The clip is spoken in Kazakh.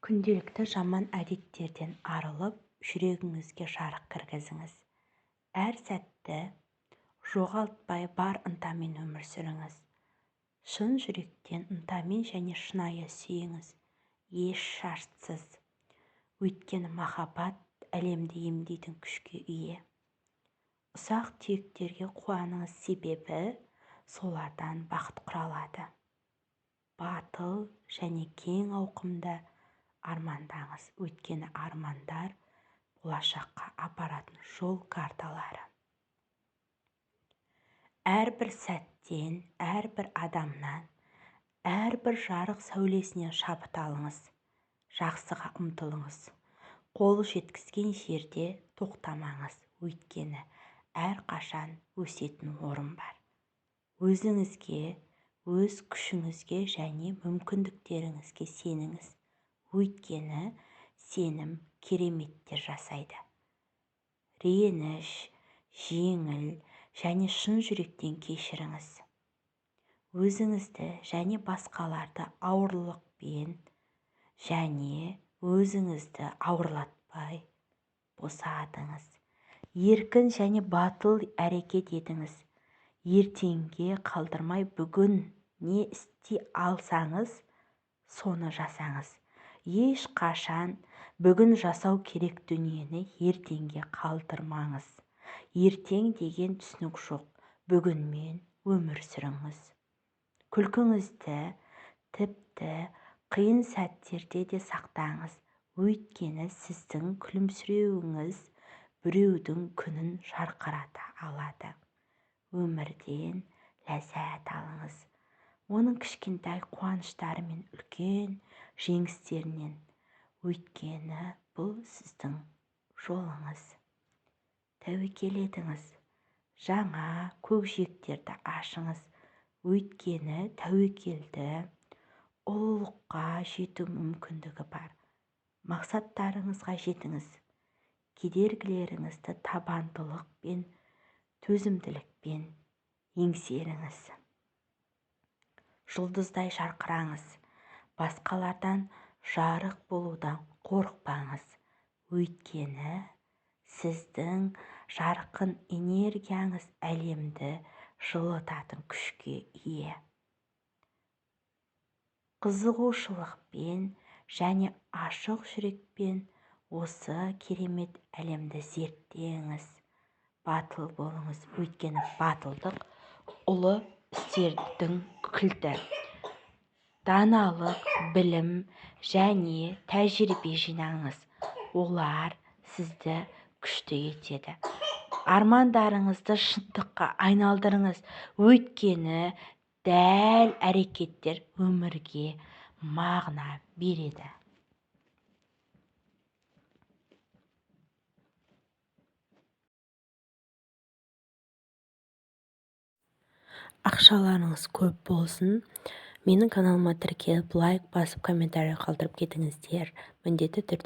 Күнделікті жаман әдеттерден арылып, жүрегіңізге жарық кіргізіңіз. Әр сәтті жоғалтпай бар ынтамен өмір сүріңіз. Шын жүректен ынтамен және шынайы сүйіңіз. Еш шартсыз. Өйткені махаббат әлемді емдейтін күшке ие. Ұсақ түйектерге қуаныңыз, себебі солардан бақыт құралады. Батыл және кең ауқымда армандаңыз, өйткені армандар болашаққа апаратын жол карталары. Әрбір сәттен, әрбір адамнан, әрбір жарық сәулесінен шабыт алыңыз. Жақсыға ұмтылыңыз. Қол жеткізген жерде тоқтамаңыз, өйткені әрқашан өсетін орын бар. Өзіңізге, өз күшіңізге және мүмкіндіктеріңізге сеніңіз. Өйткені сенім кереметтер жасайды. Реніш, жеңіл және шын жүректен кешіріңіз. Өзіңізді және басқаларды ауырлықпен және өзіңізді ауырлатпай босатыңыз. Еркін және батыл әрекет етіңіз. Ертеңге қалдырмай бүгін не істей алсаңыз, соны жасаңыз. Ешқашан бүгін жасау керек дүниені ертеңге қалдырмаңыз. Ертең деген түсінік жоқ. Бүгінмен өмір сүріңіз. Күлкіңізді тіпті қиын сәттерде де сақтаңыз. Өйткені сіздің күлімсіреуіңіз біреудің күнін жарқырата алады. Өмірден ләззат алыңыз. Оның кішкентай қуаныштары мен үлкен жеңістерінен. Өйткені бұл сіздің жолыңыз. Тәуекел етіңіз. Жаңа көкжиектерді ашыңыз. Өйткені тәуекелді ұлылыққа жету мүмкіндігі бар. Мақсаттарыңызға жетіңіз. Кедергілеріңізді табандылық пен төзімділікпен еңсеріңіз. Жұлдыздай жарқыраңыз. Басқалардан жарық болудан қорықпаңыз. Өйткені сіздің жарқын энергияңыз әлемді жылытатын күшке ие. Қызығушылықпен және ашық жүрекпен осы керемет әлемді зерттеңіз. Батыл болыңыз, өйткені батылдық ұлы істердің кілті. Даналық, білім және тәжірибе жинаңыз. Олар сізді күшті етеді. Армандарыңызды шындыққа айналдырыңыз. Өйткені дәл әрекеттер өмірге мағына береді. Ақшаларыңыз көп болсын. Менің каналыма тіркеліп, лайк басып, комментарий қалдырып кетіңіздер. Міндетті түрде